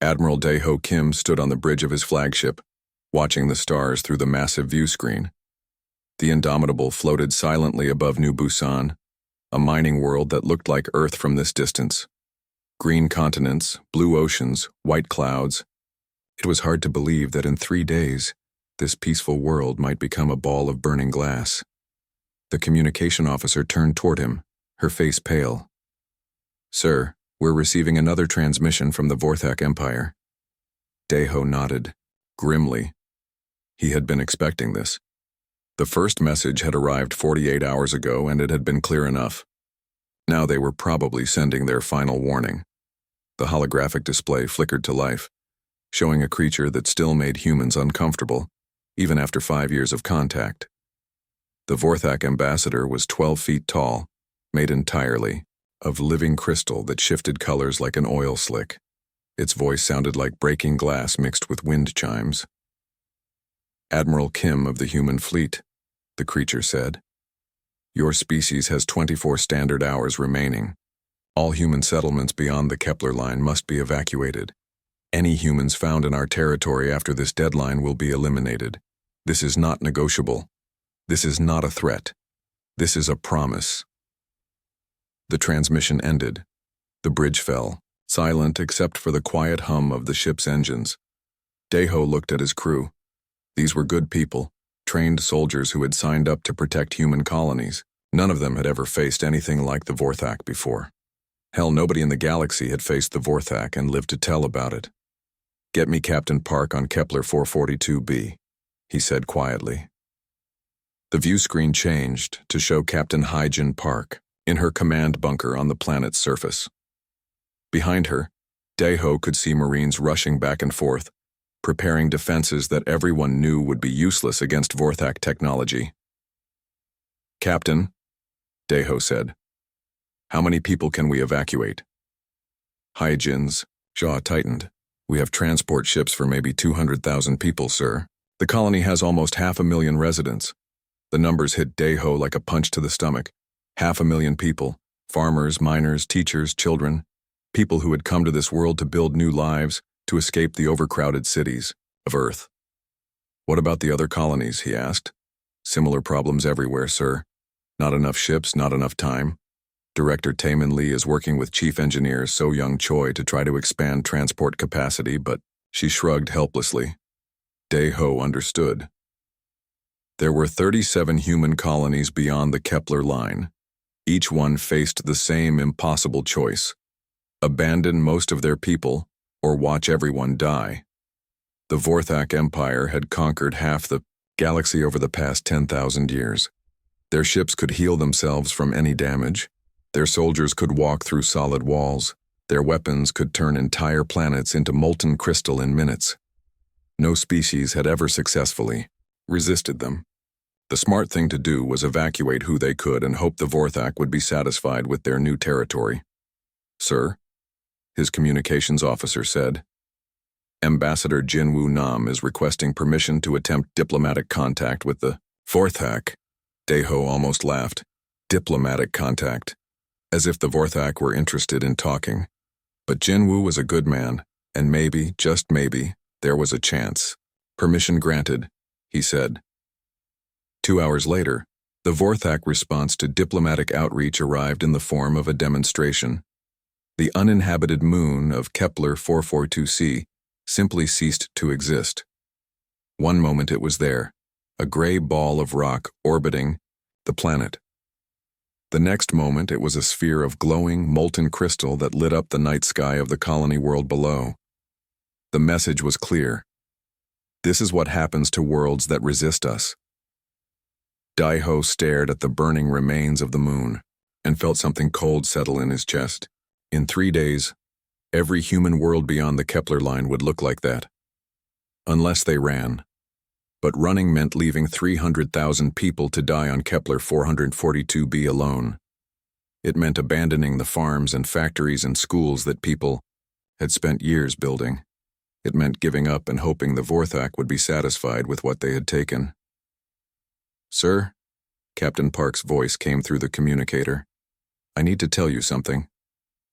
Admiral Dae-ho Kim stood on the bridge of his flagship, watching the stars through the massive view screen. The Indomitable floated silently above New Busan, a mining world that looked like Earth from this distance. Green continents, blue oceans, white clouds. It was hard to believe that in 3 days, this peaceful world might become a ball of burning glass. The communication officer turned toward him, her face pale. "Sir, we're receiving another transmission from the Vorthak Empire." Dae-ho nodded, grimly. He had been expecting this. The first message had arrived 48 hours ago, and it had been clear enough. Now they were probably sending their final warning. The holographic display flickered to life, showing a creature that still made humans uncomfortable, even after 5 years of contact. The Vorthak ambassador was 12 feet tall, made entirely of living crystal that shifted colors like an oil slick. Its voice sounded like breaking glass mixed with wind chimes. "Admiral Kim of the human fleet," the creature said. "Your species has 24 standard hours remaining. All human settlements beyond the Kepler line must be evacuated. Any humans found in our territory after this deadline will be eliminated. This is not negotiable. This is not a threat. This is a promise." The transmission ended. The bridge fell, silent except for the quiet hum of the ship's engines. Dae-ho looked at his crew. These were good people, trained soldiers who had signed up to protect human colonies. None of them had ever faced anything like the Vorthak before. Hell, nobody in the galaxy had faced the Vorthak and lived to tell about it. "Get me Captain Park on Kepler 442b, he said quietly. The view screen changed to show Captain Hyjin Park in her command bunker on the planet's surface. Behind her, Dae-ho could see Marines rushing back and forth, preparing defenses that everyone knew would be useless against Vorthak technology. "Captain," Dae-ho said, "how many people can we evacuate?" Hyjin's jaw tightened. "We have transport ships for maybe 200,000 people, sir. The colony has almost 500,000 residents." The numbers hit Dae-ho like a punch to the stomach. 500,000 people, farmers, miners, teachers, children, people who had come to this world to build new lives, to escape the overcrowded cities of Earth. "What about the other colonies?" he asked. "Similar problems everywhere, sir. Not enough ships, not enough time. Director Taemin Lee is working with Chief Engineer So-Young Choi to try to expand transport capacity, but..." She shrugged helplessly. Dae-ho understood. There were 37 human colonies beyond the Kepler line. Each one faced the same impossible choice: abandon most of their people or watch everyone die. The Vorthak Empire had conquered half the galaxy over the past 10,000 years. Their ships could heal themselves from any damage. Their soldiers could walk through solid walls. Their weapons could turn entire planets into molten crystal in minutes. No species had ever successfully resisted them. The smart thing to do was evacuate who they could and hope the Vorthak would be satisfied with their new territory. "Sir," his communications officer said, "Ambassador Jinwoo Nam is requesting permission to attempt diplomatic contact with the Vorthak." Dae-ho almost laughed. Diplomatic contact. As if the Vorthak were interested in talking. But Jinwoo was a good man, and maybe, just maybe, there was a chance. "Permission granted," he said. 2 hours later, the Vorthak response to diplomatic outreach arrived in the form of a demonstration. The uninhabited moon of Kepler 442c simply ceased to exist. One moment it was there, a gray ball of rock orbiting the planet. The next moment it was a sphere of glowing, molten crystal that lit up the night sky of the colony world below. The message was clear. This is what happens to worlds that resist us. Dae-ho stared at the burning remains of the moon and felt something cold settle in his chest. In 3 days, every human world beyond the Kepler line would look like that. Unless they ran. But running meant leaving 300,000 people to die on Kepler 442b alone. It meant abandoning the farms and factories and schools that people had spent years building. It meant giving up and hoping the Vorthak would be satisfied with what they had taken. "Sir," Captain Park's voice came through the communicator. "I need to tell you something.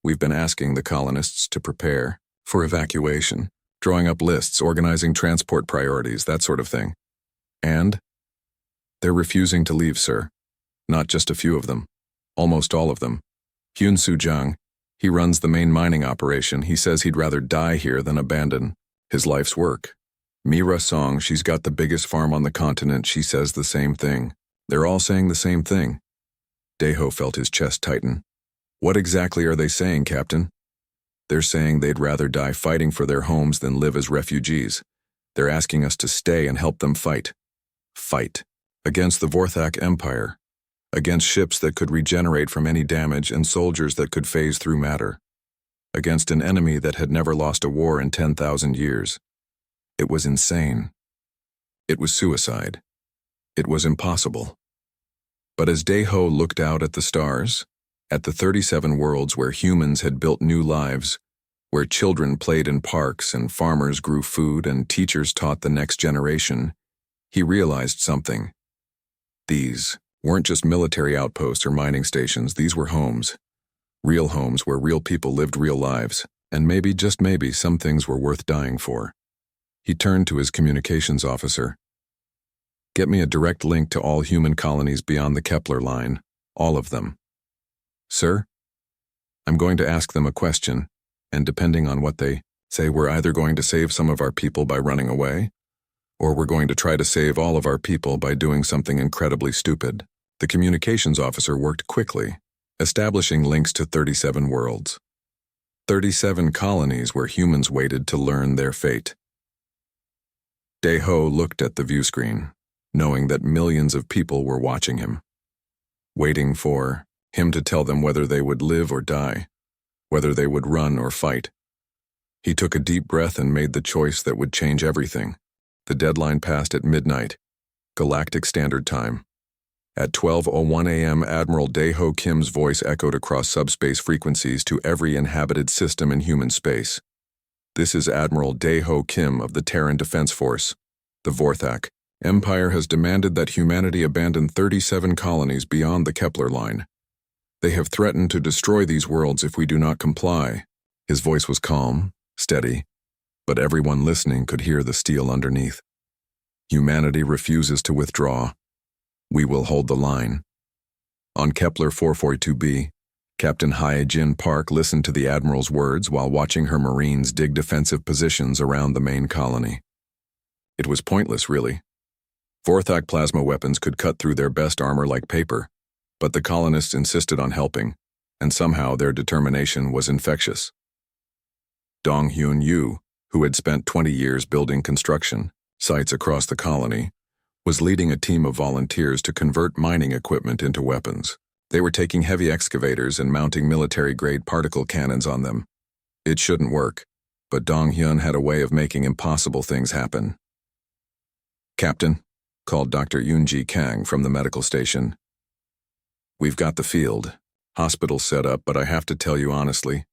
We've been asking the colonists to prepare. for evacuation, drawing up lists, organizing transport priorities, that sort of thing. And they're refusing to leave, sir. Not just a few of them. Almost all of them. Hyun Soo-jung, he runs the main mining operation. He says he'd rather die here than abandon his life's work. Mira Song, she's got the biggest farm on the continent. She says the same thing. They're all saying the same thing. Daeho felt his chest tighten. What exactly are they saying, Captain? They're saying they'd rather die fighting for their homes than live as refugees. They're asking us to stay and help them fight. Fight. Against the Vorthak Empire. Against ships that could regenerate from any damage and soldiers that could phase through matter. Against an enemy that had never lost a war in 10,000 years. It was insane. It was suicide. It was impossible. But as Daeho looked out at the stars, at the 37 worlds where humans had built new lives, where children played in parks and farmers grew food and teachers taught the next generation, he realized something. These weren't just military outposts or mining stations. These were homes. Real homes where real people lived real lives, and maybe, just maybe, some things were worth dying for. He turned to his communications officer. Get me a direct link to all human colonies beyond the Kepler line, all of them. Sir? I'm going to ask them a question, and depending on what they say, we're either going to save some of our people by running away, or we're going to try to save all of our people by doing something incredibly stupid. The communications officer worked quickly, establishing links to 37 worlds. 37 colonies where humans waited to learn their fate. Daeho looked at the viewscreen, knowing that millions of people were watching him, waiting for him to tell them whether they would live or die, whether they would run or fight. He took a deep breath and made the choice that would change everything. The deadline passed at midnight, Galactic Standard Time. At 12:01 a.m., Admiral Daeho Kim's voice echoed across subspace frequencies to every inhabited system in human space. This is Admiral Daeho Kim of the Terran Defense Force. The Vorthak Empire has demanded that humanity abandon 37 colonies beyond the Kepler line. They have threatened to destroy these worlds if we do not comply. His voice was calm, steady, but everyone listening could hear the steel underneath. Humanity refuses to withdraw. We will hold the line. On Kepler 442b, Captain Hyejin Park listened to the Admiral's words while watching her Marines dig defensive positions around the main colony. It was pointless, really. Vorthak plasma weapons could cut through their best armor like paper, but the colonists insisted on helping, and somehow their determination was infectious. Dong Hyun Yu, who had spent 20 years building construction sites across the colony, was leading a team of volunteers to convert mining equipment into weapons. They were taking heavy excavators and mounting military-grade particle cannons on them. It shouldn't work, but Dong Hyun had a way of making impossible things happen. Captain, called Dr. Yoonji Kang from the medical station. We've got the field, hospital set up, but I have to tell you honestly,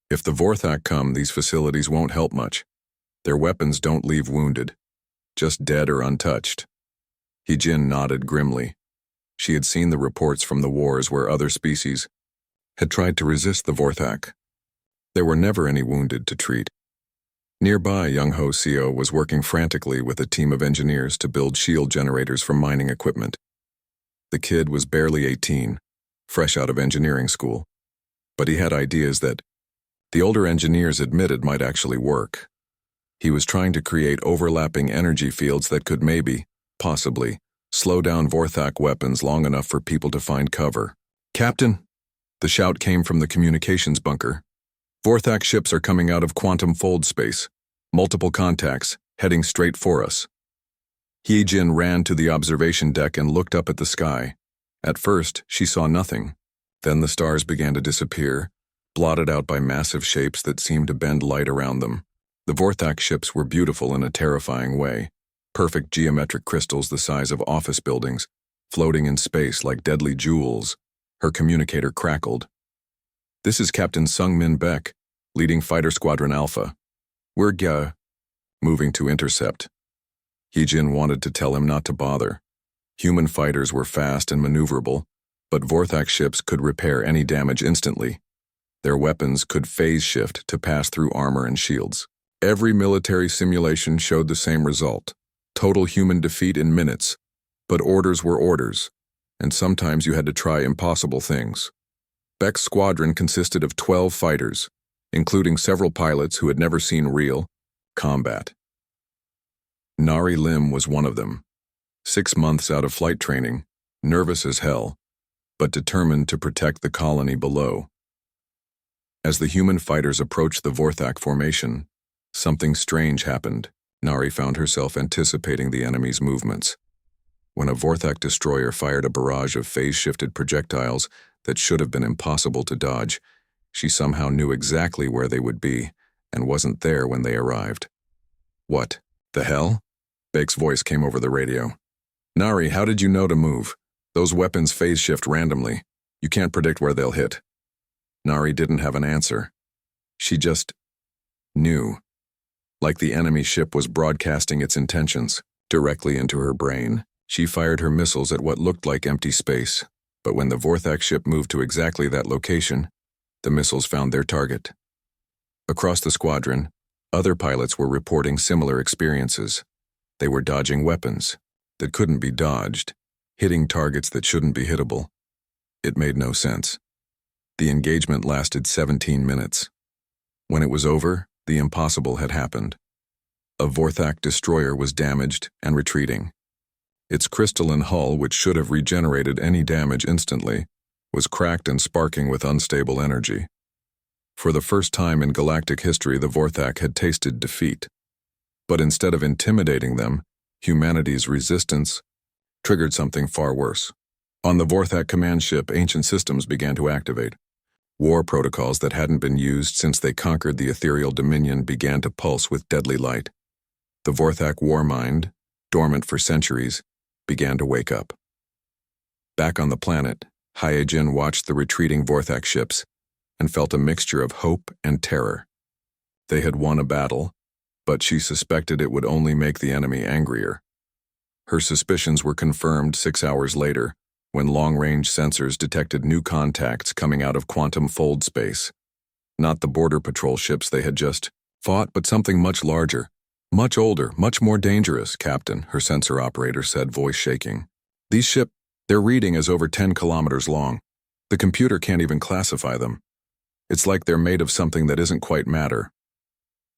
if the Vorthak come, these facilities won't help much. Their weapons don't leave wounded, just dead or untouched. Hyejin nodded grimly. She had seen the reports from the wars where other species had tried to resist the Vorthak. There were never any wounded to treat. Nearby, Young Ho Seo was working frantically with a team of engineers to build shield generators from mining equipment. The kid was barely 18, fresh out of engineering school, but he had ideas that the older engineers admitted might actually work. He was trying to create overlapping energy fields that could maybe, possibly, slow down Vorthak weapons long enough for people to find cover. Captain! The shout came from the communications bunker. Vorthak ships are coming out of quantum fold space. Multiple contacts, heading straight for us. Hyejin ran to the observation deck and looked up at the sky. At first, she saw nothing. Then the stars began to disappear, blotted out by massive shapes that seemed to bend light around them. The Vorthak ships were beautiful in a terrifying way. Perfect geometric crystals the size of office buildings, floating in space like deadly jewels. Her communicator crackled. This is Captain Sung-Min Baek, leading Fighter Squadron Alpha. We're moving to intercept. Hyejin wanted to tell him not to bother. Human fighters were fast and maneuverable, but Vorthak ships could repair any damage instantly. Their weapons could phase shift to pass through armor and shields. Every military simulation showed the same result: total human defeat in minutes. But orders were orders, and sometimes you had to try impossible things. Beck's squadron consisted of 12 fighters, including several pilots who had never seen real combat. Nari Lim was one of them. 6 months out of flight training, nervous as hell, but determined to protect the colony below. As the human fighters approached the Vorthak formation, something strange happened. Nari found herself anticipating the enemy's movements. When a Vorthak destroyer fired a barrage of phase-shifted projectiles that should have been impossible to dodge, she somehow knew exactly where they would be and wasn't there when they arrived. "What the hell?" Beck's voice came over the radio. "Nari, how did you know to move? Those weapons phase shift randomly. You can't predict where they'll hit." Nari didn't have an answer. She just knew. Like the enemy ship was broadcasting its intentions directly into her brain. She fired her missiles at what looked like empty space, but when the Vorthak ship moved to exactly that location, the missiles found their target. Across the squadron, other pilots were reporting similar experiences. They were dodging weapons that couldn't be dodged, hitting targets that shouldn't be hittable. It made no sense. The engagement lasted 17 minutes. When it was over, the impossible had happened. A Vorthak destroyer was damaged and retreating. Its crystalline hull, which should have regenerated any damage instantly, was cracked and sparking with unstable energy. For the first time in galactic history, the Vorthak had tasted defeat. But instead of intimidating them, humanity's resistance triggered something far worse. On the Vorthak command ship, ancient systems began to activate. War protocols that hadn't been used since they conquered the ethereal dominion began to pulse with deadly light. The Vorthak war mind, dormant for centuries, began to wake up. Back on the planet, Hyojin watched the retreating Vorthak ships and felt a mixture of hope and terror. They had won a battle, but she suspected it would only make the enemy angrier. Her suspicions were confirmed 6 hours later, when long-range sensors detected new contacts coming out of quantum fold space. Not the border patrol ships they had just fought, but something much larger, much older, much more dangerous, Captain, her sensor operator said, voice shaking. "These ships, their reading is over 10 kilometers long. The computer can't even classify them. It's like they're made of something that isn't quite matter."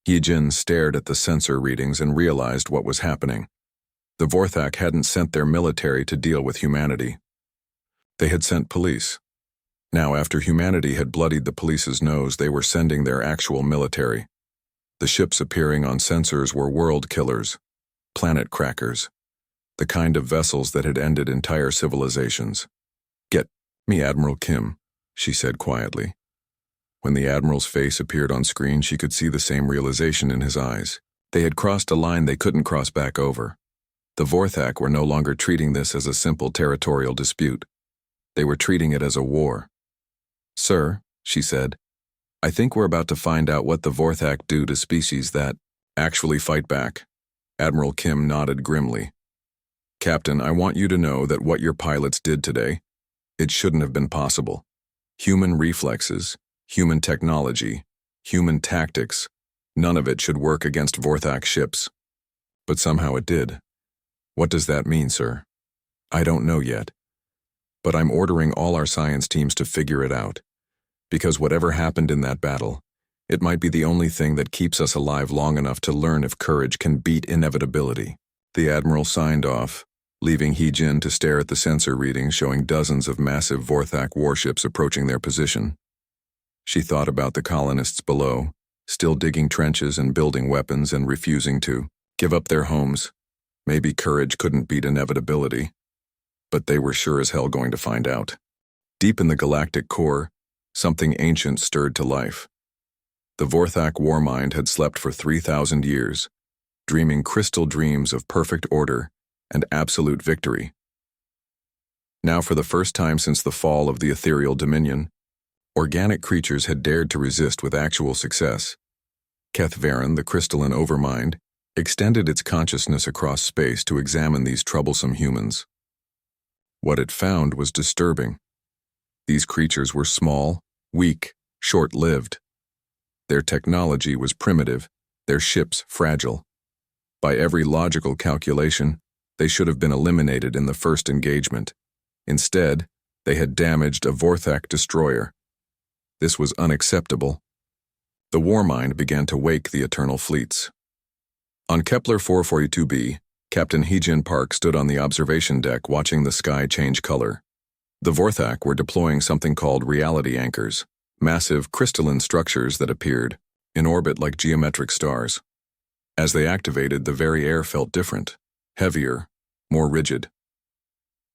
Hyojin stared at the sensor readings and realized what was happening. The Vorthak hadn't sent their military to deal with humanity. They had sent police. Now, after humanity had bloodied the police's nose, they were sending their actual military. The ships appearing on sensors were world killers, planet crackers, the kind of vessels that had ended entire civilizations. "Get me Admiral Kim," she said quietly. When the Admiral's face appeared on screen, she could see the same realization in his eyes. They had crossed a line they couldn't cross back over. The Vorthak were no longer treating this as a simple territorial dispute. They were treating it as a war. "Sir," she said, "I think we're about to find out what the Vorthak do to species that actually fight back." Admiral Kim nodded grimly. "Captain, I want you to know that what your pilots did today, it shouldn't have been possible. Human reflexes, human technology, human tactics, none of it should work against Vorthak ships. But somehow it did. What does that mean, sir?" "I don't know yet. But I'm ordering all our science teams to figure it out. Because whatever happened in that battle, it might be the only thing that keeps us alive long enough to learn if courage can beat inevitability." The Admiral signed off, leaving Hyojin to stare at the sensor readings showing dozens of massive Vorthak warships approaching their position. She thought about the colonists below, still digging trenches and building weapons and refusing to give up their homes. Maybe courage couldn't beat inevitability. But they were sure as hell going to find out. Deep in the galactic core, something ancient stirred to life. The Vorthak war mind had slept for 3,000 years, dreaming crystal dreams of perfect order and absolute victory. Now, for the first time since the fall of the ethereal dominion, organic creatures had dared to resist with actual success. Keth Varen, the crystalline overmind, extended its consciousness across space to examine these troublesome humans. What it found was disturbing. These creatures were small, weak, short-lived. Their technology was primitive, their ships fragile. By every logical calculation, they should have been eliminated in the first engagement. Instead, they had damaged a Vorthak destroyer. This was unacceptable. The Warmind began to wake the Eternal Fleets. On Kepler 442b, Captain Heejin Park stood on the observation deck watching the sky change color. The Vorthak were deploying something called reality anchors, massive crystalline structures that appeared, in orbit like geometric stars. As they activated, the very air felt different, heavier, more rigid.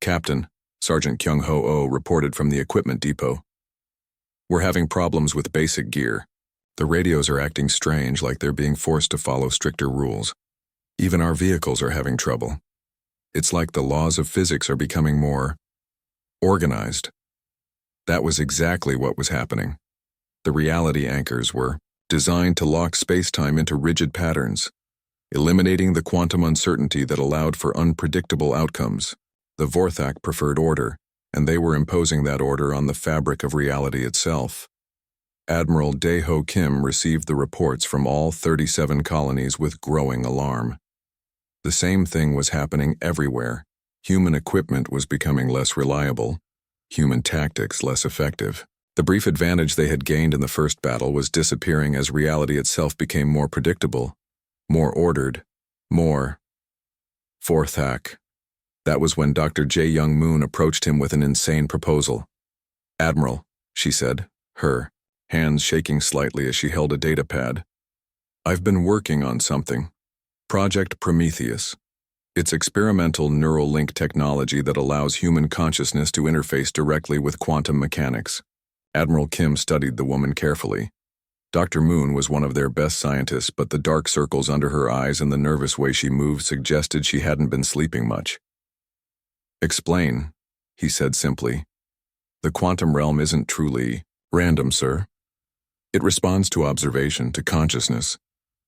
Captain, Sergeant Kyung-Ho Oh reported from the equipment depot. We're having problems with basic gear. The radios are acting strange, like they're being forced to follow stricter rules. Even our vehicles are having trouble. It's like the laws of physics are becoming more organized. That was exactly what was happening. The reality anchors were designed to lock space-time into rigid patterns, eliminating the quantum uncertainty that allowed for unpredictable outcomes. The Vorthak preferred order, and they were imposing that order on the fabric of reality itself. Admiral Dae-Ho Kim received the reports from all 37 colonies with growing alarm. The same thing was happening everywhere. Human equipment was becoming less reliable, human tactics less effective. The brief advantage they had gained in the first battle was disappearing as reality itself became more predictable, more ordered, more Vorthak. That was when Dr. Jae Young Moon approached him with an insane proposal. "Admiral," she said, her hands shaking slightly as she held a data pad. "I've been working on something. Project Prometheus. It's experimental neural link technology that allows human consciousness to interface directly with quantum mechanics." Admiral Kim studied the woman carefully. Dr. Moon was one of their best scientists, but the dark circles under her eyes and the nervous way she moved suggested she hadn't been sleeping much. "Explain," he said simply. "The quantum realm isn't truly random, sir. It responds to observation, to consciousness.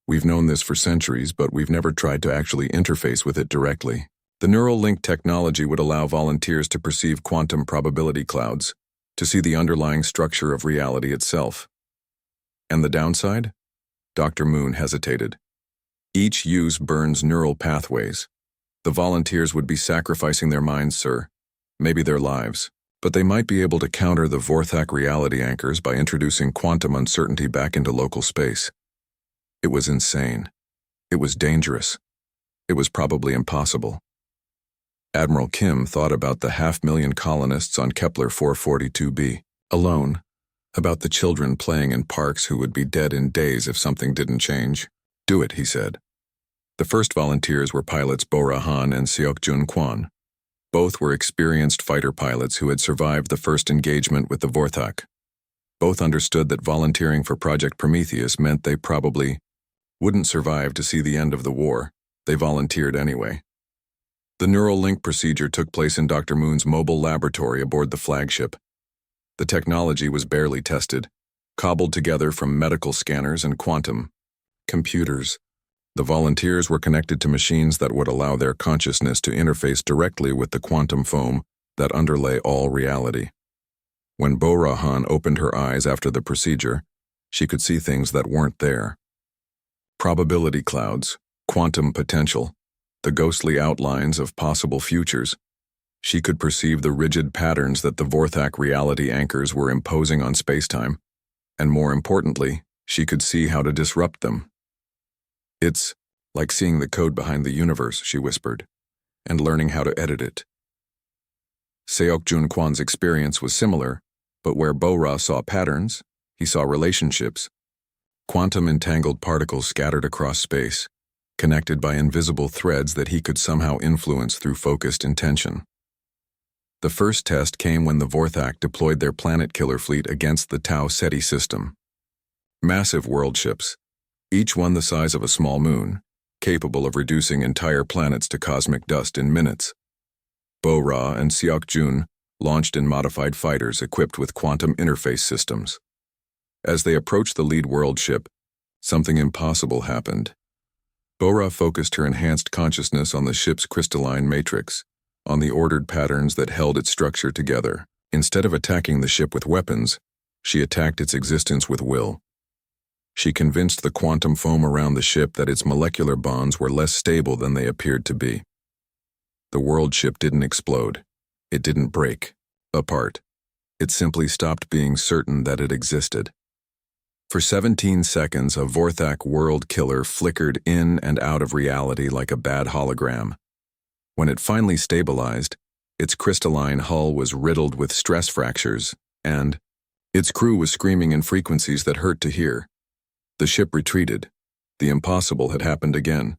We've known this for centuries, but we've never tried to actually interface with it directly. The neural link technology would allow volunteers to perceive quantum probability clouds, to see the underlying structure of reality itself. And the downside?" Dr. Moon hesitated. "Each use burns neural pathways. The volunteers would be sacrificing their minds, sir, maybe their lives, but they might be able to counter the Vorthak reality anchors by introducing quantum uncertainty back into local space." It was insane. It was dangerous. It was probably impossible. Admiral Kim thought about the 500,000 colonists on Kepler 442b, alone, about the children playing in parks who would be dead in days if something didn't change. "Do it," he said. The first volunteers were pilots Bo-Ra Han and Seok-Jun Kwon. Both were experienced fighter pilots who had survived the first engagement with the Vorthak. Both understood that volunteering for Project Prometheus meant they probably wouldn't survive to see the end of the war. They volunteered anyway. The neural link procedure took place in Dr. Moon's mobile laboratory aboard the flagship. The technology was barely tested, cobbled together from medical scanners and quantum computers. The volunteers were connected to machines that would allow their consciousness to interface directly with the quantum foam that underlay all reality. When Bo-Ra Han opened her eyes after the procedure, she could see things that weren't there. Probability clouds, quantum potential, the ghostly outlines of possible futures. She could perceive the rigid patterns that the Vorthak reality anchors were imposing on spacetime, and more importantly, she could see how to disrupt them. "It's like seeing the code behind the universe," she whispered, "and learning how to edit it." Seok-Jun Kwon's experience was similar, but where Bo-Ra saw patterns, he saw relationships. Quantum entangled particles scattered across space, connected by invisible threads that he could somehow influence through focused intention. The first test came when the Vorthak deployed their planet killer fleet against the Tau Ceti system. Massive world ships, each one the size of a small moon, capable of reducing entire planets to cosmic dust in minutes. Bo-Ra and Seok-Jun launched in modified fighters equipped with quantum interface systems. As they approached the lead world ship, something impossible happened. Bo-Ra focused her enhanced consciousness on the ship's crystalline matrix, on the ordered patterns that held its structure together. Instead of attacking the ship with weapons, She attacked its existence with will. She convinced the quantum foam around the ship that its molecular bonds were less stable than they appeared to be. The world ship didn't explode. It didn't break apart. It simply stopped being certain that it existed. For 17 seconds, a Vorthak world killer flickered in and out of reality like a bad hologram. When it finally stabilized, its crystalline hull was riddled with stress fractures, and its crew was screaming in frequencies that hurt to hear. The ship retreated. The impossible had happened again.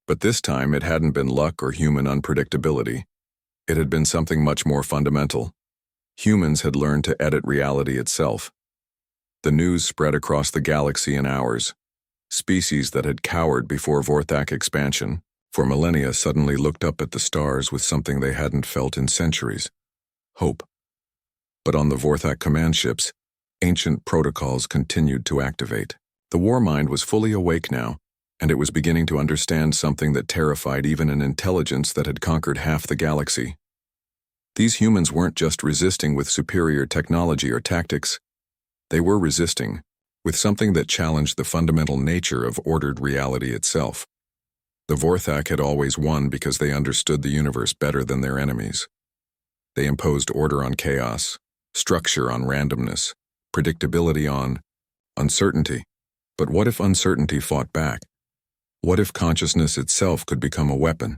But this time it hadn't been luck or human unpredictability. It had been something much more fundamental. Humans had learned to edit reality itself. The news spread across the galaxy in hours. Species that had cowered before Vorthak expansion for millennia suddenly looked up at the stars with something they hadn't felt in centuries: hope. But on the Vorthak command ships, ancient protocols continued to activate. The war mind was fully awake now, and it was beginning to understand something that terrified even an intelligence that had conquered half the galaxy. These humans weren't just resisting with superior technology or tactics. They were resisting with something that challenged the fundamental nature of ordered reality itself. The Vorthak had always won because they understood the universe better than their enemies. They imposed order on chaos, structure on randomness, predictability on uncertainty. But what if uncertainty fought back? What if consciousness itself could become a weapon?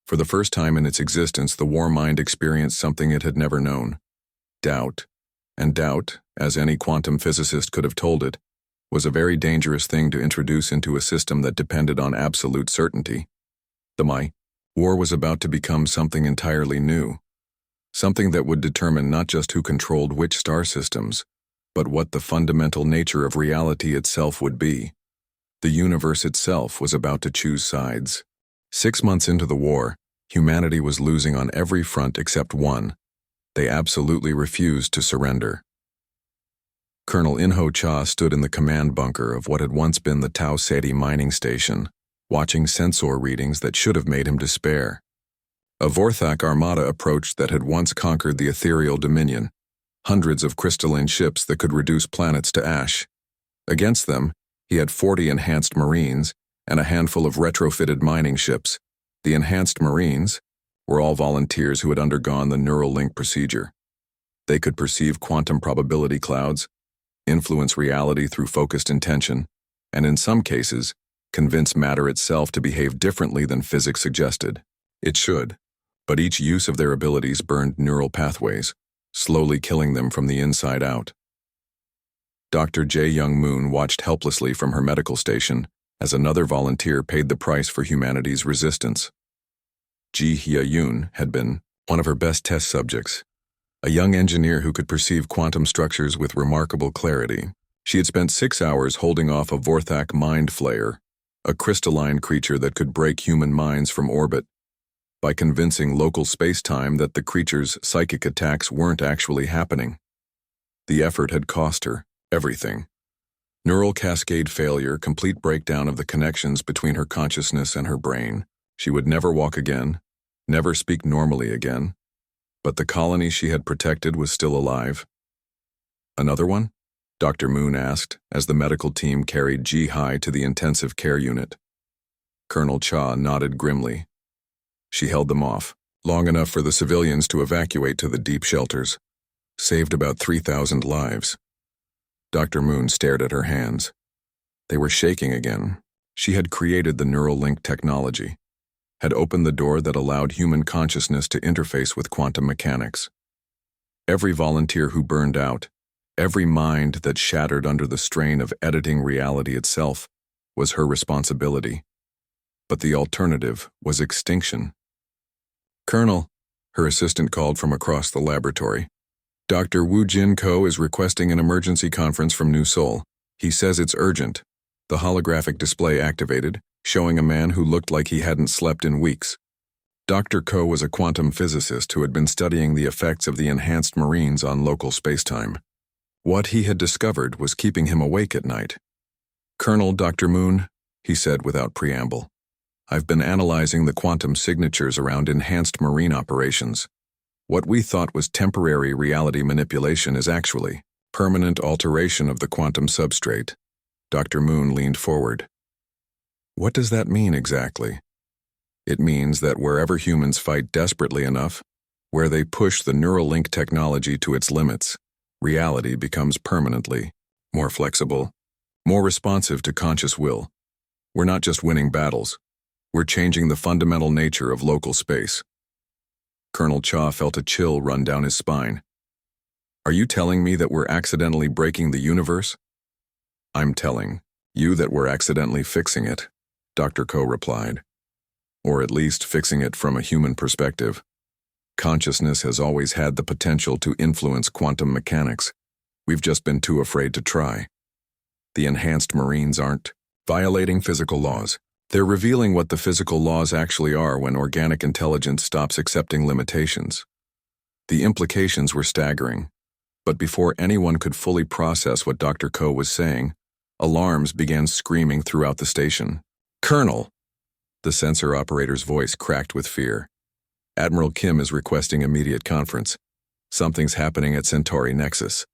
For the first time in its existence, the war mind experienced something it had never known: doubt. And doubt, as any quantum physicist could have told it, was a very dangerous thing to introduce into a system that depended on absolute certainty. The war was about to become something entirely new, something that would determine not just who controlled which star systems, but what the fundamental nature of reality itself would be. The universe itself was about to choose sides. 6 months into the war, humanity was losing on every front except one. They absolutely refused to surrender. Colonel Inho Cha stood in the command bunker of what had once been the Tau Ceti mining station, watching sensor readings that should have made him despair. A Vorthak armada approached that had once conquered the ethereal dominion, hundreds of crystalline ships that could reduce planets to ash. Against them, he had 40 enhanced Marines and a handful of retrofitted mining ships. The enhanced Marines were all volunteers who had undergone the neural link procedure. They could perceive quantum probability clouds, influence reality through focused intention, and in some cases, convince matter itself to behave differently than physics suggested. It should, but each use of their abilities burned neural pathways, slowly killing them from the inside out. Dr. Jae Young Moon watched helplessly from her medical station as another volunteer paid the price for humanity's resistance. Ji Hye-yoon had been one of her best test subjects, a young engineer who could perceive quantum structures with remarkable clarity. She had spent 6 hours holding off a Vorthak mind flayer, a crystalline creature that could break human minds from orbit, by convincing local space-time that the creature's psychic attacks weren't actually happening. The effort had cost her everything. Neural cascade failure, complete breakdown of the connections between her consciousness and her brain. She would never walk again, never speak normally again. But the colony she had protected was still alive. Another one? Dr. Moon asked as the medical team carried Ji Hai to the intensive care unit. Colonel Cha nodded grimly. She held them off, long enough for the civilians to evacuate to the deep shelters. Saved about 3,000 lives. Dr. Moon stared at her hands. They were shaking again. She had created the neural link technology, had opened the door that allowed human consciousness to interface with quantum mechanics. Every volunteer who burned out, every mind that shattered under the strain of editing reality itself, was her responsibility. But the alternative was extinction. "Colonel," her assistant called from across the laboratory. "Dr. Woo Jin Ko is requesting an emergency conference from New Seoul. He says it's urgent." The holographic display activated, showing a man who looked like he hadn't slept in weeks. Dr. Ko was a quantum physicist who had been studying the effects of the enhanced Marines on local spacetime. What he had discovered was keeping him awake at night. "Colonel Dr. Moon," he said without preamble, "I've been analyzing the quantum signatures around enhanced Marine operations. What we thought was temporary reality manipulation is actually Permanent alteration of the quantum substrate. Dr. Moon leaned forward. What does that mean exactly? It means that wherever humans fight desperately enough, where they push the neural link technology to its limits, reality becomes permanently more flexible, more responsive to conscious will. We're not just winning battles, we're changing the fundamental nature of local space. Colonel Cha felt a chill run down his spine. Are you telling me that we're accidentally breaking the universe? I'm telling you that we're accidentally fixing it, Dr. Ko replied. Or at least fixing it from a human perspective. Consciousness has always had the potential to influence quantum mechanics. We've just been too afraid to try. The enhanced Marines aren't violating physical laws. They're revealing what the physical laws actually are when organic intelligence stops accepting limitations. The implications were staggering, but before anyone could fully process what Dr. Ko was saying, alarms began screaming throughout the station. Colonel! The sensor operator's voice cracked with fear. Admiral Kim is requesting immediate conference. Something's happening at Centauri Nexus.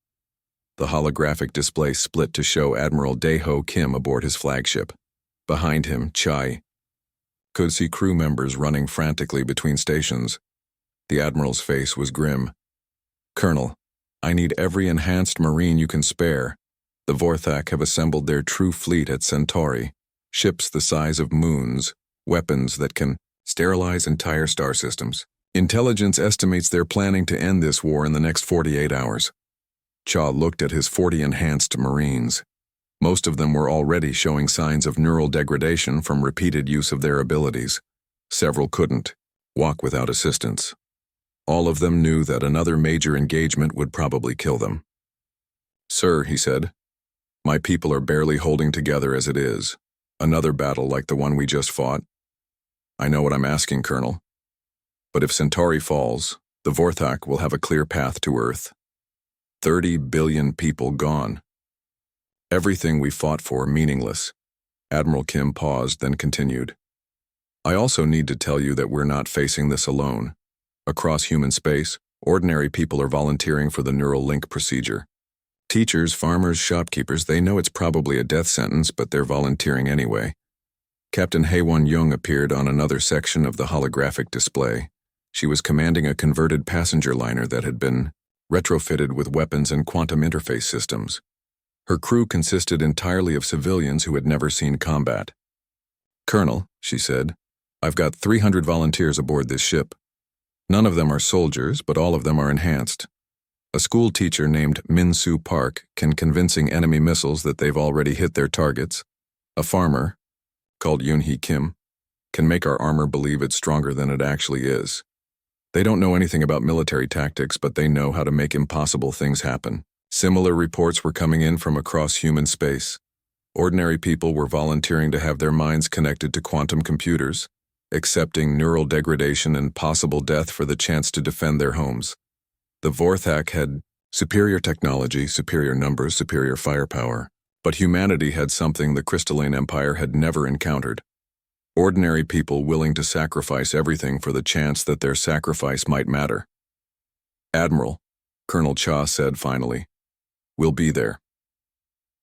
The holographic display split to show Admiral Dae-ho Kim aboard his flagship. Behind him, Chai could see crew members running frantically between stations. The Admiral's face was grim. Colonel, I need every enhanced Marine you can spare. The Vorthak have assembled their true fleet at Centauri. Ships the size of moons, weapons that can sterilize entire star systems. Intelligence estimates they're planning to end this war in the next 48 hours. Cha looked at his 40 enhanced Marines. Most of them were already showing signs of neural degradation from repeated use of their abilities. Several couldn't walk without assistance. All of them knew that another major engagement would probably kill them. Sir, he said, my people are barely holding together as it is. Another battle like the one we just fought. I know what I'm asking, Colonel. But if Centauri falls, the Vorthak will have a clear path to Earth. 30 billion people gone. Everything we fought for meaningless. Admiral Kim paused, then continued. I also need to tell you that we're not facing this alone. Across human space, ordinary people are volunteering for the neural link procedure. Teachers, farmers, shopkeepers, they know it's probably a death sentence, but they're volunteering anyway. Captain Haewon-young appeared on another section of the holographic display. She was commanding a converted passenger liner that had been retrofitted with weapons and quantum interface systems. Her crew consisted entirely of civilians who had never seen combat. Colonel, she said, I've got 300 volunteers aboard this ship. None of them are soldiers, but all of them are enhanced. A school teacher named Min-Soo Park can convincing enemy missiles that they've already hit their targets. A farmer, called Yoon-hee Kim, can make our armor believe it's stronger than it actually is. They don't know anything about military tactics, but they know how to make impossible things happen. Similar reports were coming in from across human space. Ordinary people were volunteering to have their minds connected to quantum computers, accepting neural degradation and possible death for the chance to defend their homes. The Vorthak had superior technology, superior numbers, superior firepower, but humanity had something the Crystalline Empire had never encountered. Ordinary people willing to sacrifice everything for the chance that their sacrifice might matter. Admiral, Colonel Cha said finally, we'll be there.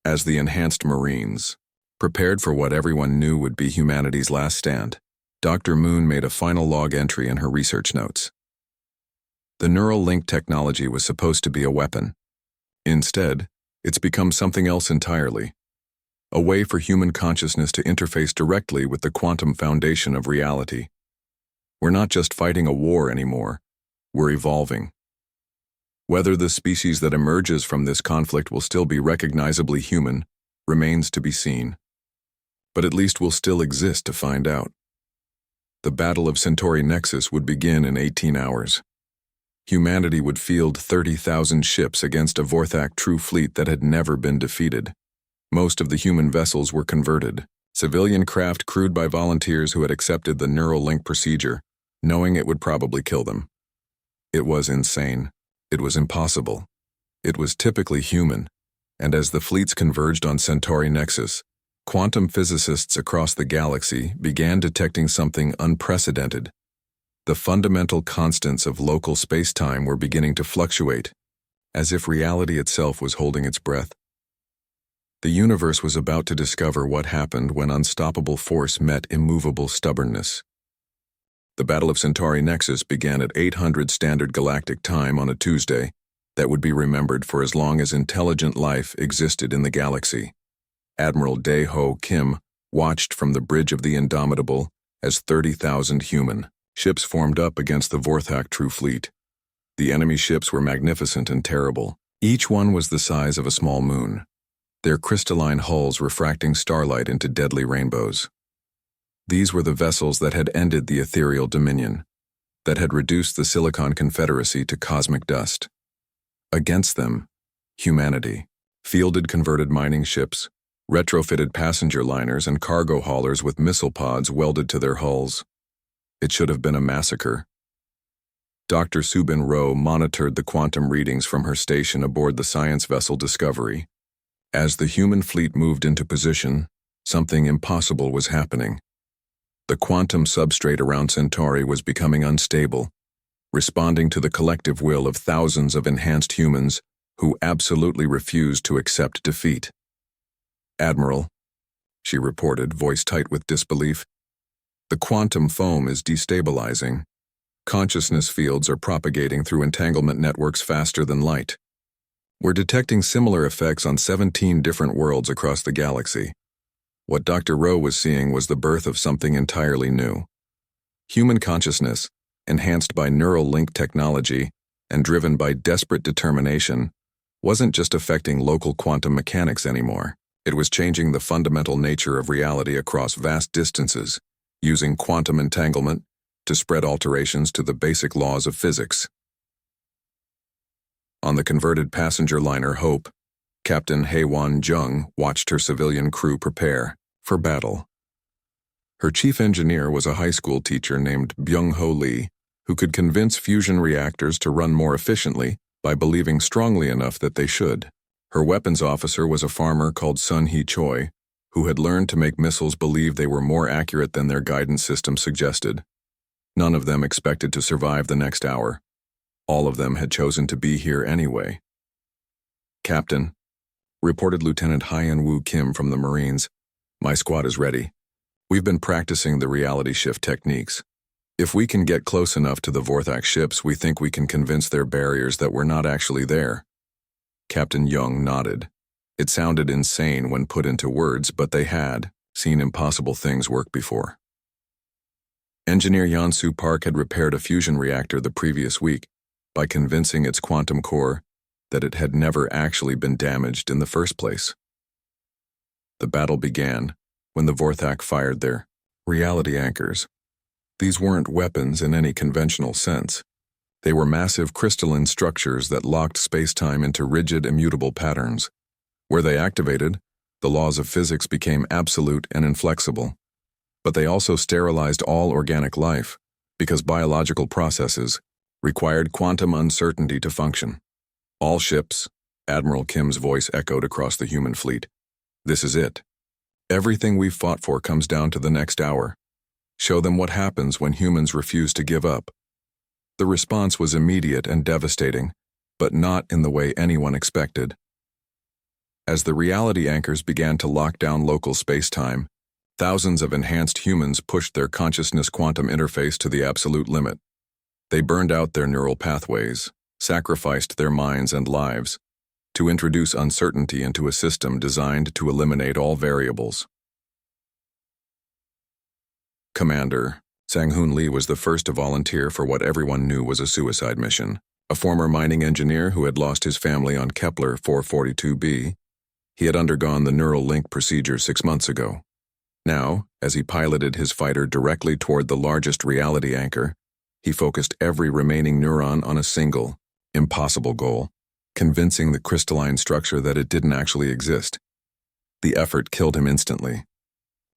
As the enhanced Marines prepared for what everyone knew would be humanity's last stand, Dr. Moon made a final log entry in her research notes. The neural link technology was supposed to be a weapon. Instead, it's become something else entirely. A way for human consciousness to interface directly with the quantum foundation of reality. We're not just fighting a war anymore, we're evolving. Whether the species that emerges from this conflict will still be recognizably human remains to be seen. But at least we'll still exist to find out. The Battle of Centauri Nexus would begin in 18 hours. Humanity would field 30,000 ships against a Vorthak true fleet that had never been defeated. Most of the human vessels were converted, civilian craft crewed by volunteers who had accepted the neural link procedure, knowing it would probably kill them. It was insane. It was impossible. It was typically human, and as the fleets converged on Centauri Nexus, quantum physicists across the galaxy began detecting something unprecedented. The fundamental constants of local space-time were beginning to fluctuate, as if reality itself was holding its breath. The universe was about to discover what happened when unstoppable force met immovable stubbornness. The Battle of Centauri Nexus began at 800 Standard Galactic Time on a Tuesday that would be remembered for as long as intelligent life existed in the galaxy. Admiral Dae-Ho Kim watched from the bridge of the Indomitable as 30,000 human ships formed up against the Vorthak True Fleet. The enemy ships were magnificent and terrible. Each one was the size of a small moon, their crystalline hulls refracting starlight into deadly rainbows. These were the vessels that had ended the ethereal dominion, that had reduced the Silicon Confederacy to cosmic dust. Against them, humanity, fielded converted mining ships, retrofitted passenger liners and cargo haulers with missile pods welded to their hulls. It should have been a massacre. Dr. Subin Rowe monitored the quantum readings from her station aboard the science vessel Discovery. As the human fleet moved into position, something impossible was happening. The quantum substrate around Centauri was becoming unstable, responding to the collective will of thousands of enhanced humans who absolutely refused to accept defeat. "Admiral," she reported, voice tight with disbelief, "the quantum foam is destabilizing. Consciousness fields are propagating through entanglement networks faster than light. We're detecting similar effects on 17 different worlds across the galaxy." What Dr. Rowe was seeing was the birth of something entirely new. Human consciousness, enhanced by neural link technology and driven by desperate determination, wasn't just affecting local quantum mechanics anymore. It was changing the fundamental nature of reality across vast distances, using quantum entanglement to spread alterations to the basic laws of physics. On the converted passenger liner Hope, Captain Haewon Jung watched her civilian crew prepare for battle. Her chief engineer was a high school teacher named Byung-Ho Lee, who could convince fusion reactors to run more efficiently by believing strongly enough that they should. Her weapons officer was a farmer called Sun-Hee Choi, who had learned to make missiles believe they were more accurate than their guidance system suggested. None of them expected to survive the next hour. All of them had chosen to be here anyway. "Captain," reported Lieutenant Hyen-Woo Kim from the Marines, "my squad is ready. We've been practicing the reality shift techniques. If we can get close enough to the Vorthak ships, we think we can convince their barriers that we're not actually there." Captain Young nodded. It sounded insane when put into words, but they had seen impossible things work before. Engineer Yeon-Soo Park had repaired a fusion reactor the previous week by convincing its quantum core that it had never actually been damaged in the first place. The battle began when the Vorthak fired their reality anchors. These weren't weapons in any conventional sense. They were massive crystalline structures that locked space-time into rigid, immutable patterns. Where they activated, the laws of physics became absolute and inflexible. But they also sterilized all organic life, because biological processes required quantum uncertainty to function. "All ships," Admiral Kim's voice echoed across the human fleet. "This is it. Everything we've fought for comes down to the next hour. Show them what happens when humans refuse to give up." The response was immediate and devastating, but not in the way anyone expected. As the reality anchors began to lock down local space-time, thousands of enhanced humans pushed their consciousness quantum interface to the absolute limit. They burned out their neural pathways, sacrificed their minds and lives, to introduce uncertainty into a system designed to eliminate all variables. Commander Sang-Hoon Lee was the first to volunteer for what everyone knew was a suicide mission. A former mining engineer who had lost his family on Kepler 442b, he had undergone the neural link procedure 6 months ago. Now, as he piloted his fighter directly toward the largest reality anchor, he focused every remaining neuron on a single, impossible goal, convincing the crystalline structure that it didn't actually exist. The effort killed him instantly.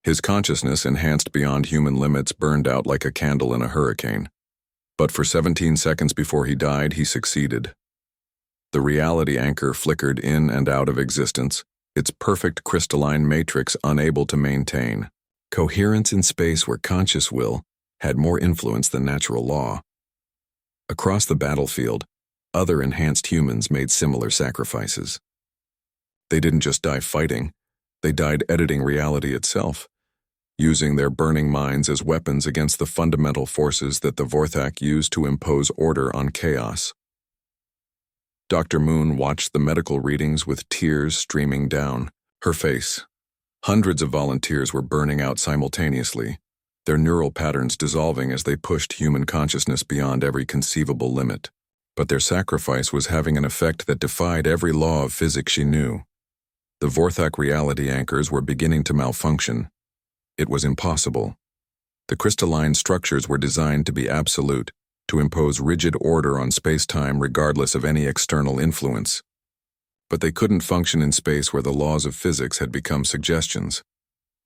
His consciousness, enhanced beyond human limits, burned out like a candle in a hurricane. But for 17 seconds before he died, he succeeded. The reality anchor flickered in and out of existence, its perfect crystalline matrix unable to maintain coherence in space where conscious will had more influence than natural law. Across the battlefield, Other enhanced humans made similar sacrifices. They didn't just die fighting, they died editing reality itself, using their burning minds as weapons against the fundamental forces that the Vorthak used to impose order on chaos. Dr. Moon watched the medical readings with tears streaming down her face. Hundreds of volunteers were burning out simultaneously, their neural patterns dissolving as they pushed human consciousness beyond every conceivable limit. But their sacrifice was having an effect that defied every law of physics she knew. The Vorthak reality anchors were beginning to malfunction. It was impossible. The crystalline structures were designed to be absolute, to impose rigid order on space-time regardless of any external influence. But they couldn't function in space where the laws of physics had become suggestions,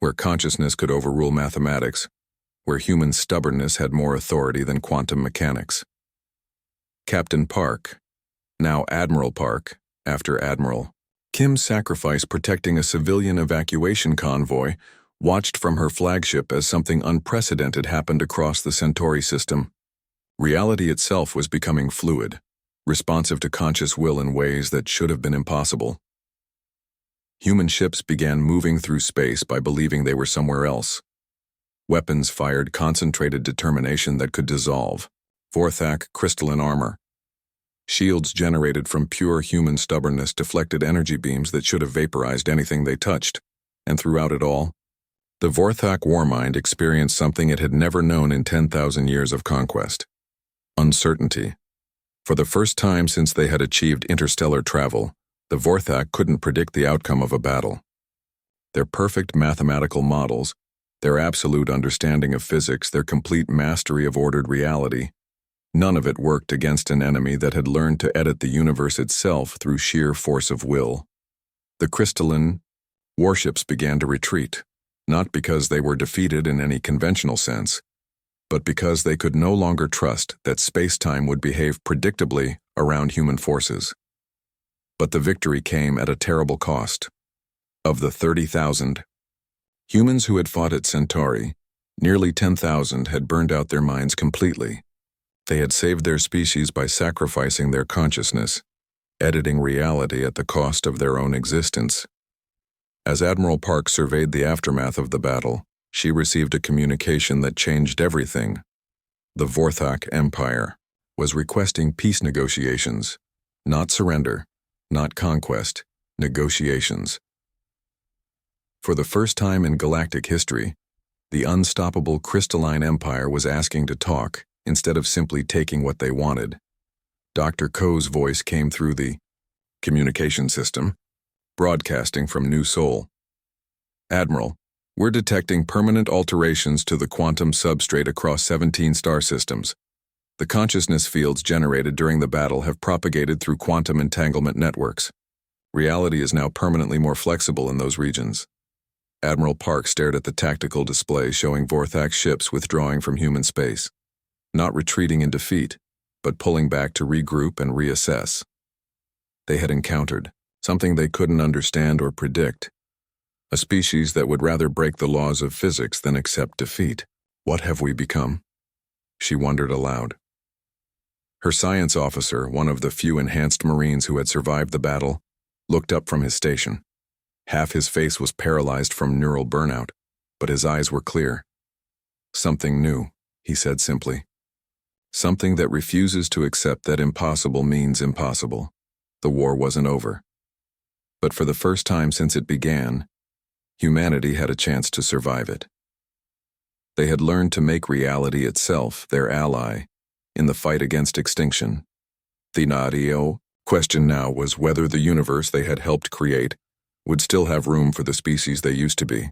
where consciousness could overrule mathematics, where human stubbornness had more authority than quantum mechanics. Captain Park, now Admiral Park, after Admiral Kim's sacrifice protecting a civilian evacuation convoy, watched from her flagship as something unprecedented happened across the Centauri system. Reality itself was becoming fluid, responsive to conscious will in ways that should have been impossible. Human ships began moving through space by believing they were somewhere else. Weapons fired concentrated determination that could dissolve Vorthak crystalline armor. Shields generated from pure human stubbornness deflected energy beams that should have vaporized anything they touched, and throughout it all, the Vorthak warmind experienced something it had never known in 10,000 years of conquest: uncertainty. For the first time since they had achieved interstellar travel, the Vorthak couldn't predict the outcome of a battle. Their perfect mathematical models, their absolute understanding of physics, their complete mastery of ordered reality, none of it worked against an enemy that had learned to edit the universe itself through sheer force of will. The crystalline warships began to retreat, not because they were defeated in any conventional sense, but because they could no longer trust that space-time would behave predictably around human forces. But the victory came at a terrible cost. Of the 30,000 humans who had fought at Centauri, nearly 10,000 had burned out their minds completely. They had saved their species by sacrificing their consciousness, editing reality at the cost of their own existence. As Admiral Park surveyed the aftermath of the battle, she received a communication that changed everything. The Vorthak Empire was requesting peace negotiations, not surrender, not conquest, negotiations. For the first time in galactic history, the unstoppable crystalline empire was asking to talk instead of simply taking what they wanted. Dr. Ko's voice came through the communication system, broadcasting from New Sol. Admiral, we're detecting permanent alterations to the quantum substrate across 17 star systems. The consciousness fields generated during the battle have propagated through quantum entanglement networks. Reality is now permanently more flexible in those regions. Admiral Park stared at the tactical display showing Vorthak ships withdrawing from human space, not retreating in defeat, but pulling back to regroup and reassess. They had encountered something they couldn't understand or predict, a species that would rather break the laws of physics than accept defeat. What have we become? She wondered aloud. Her science officer, one of the few enhanced Marines who had survived the battle, looked up from his station. Half his face was paralyzed from neural burnout, but his eyes were clear. Something new, he said simply. Something that refuses to accept that impossible means impossible. The war wasn't over. But for the first time since it began, humanity had a chance to survive it. They had learned to make reality itself their ally in the fight against extinction. The question now was whether the universe they had helped create would still have room for the species they used to be.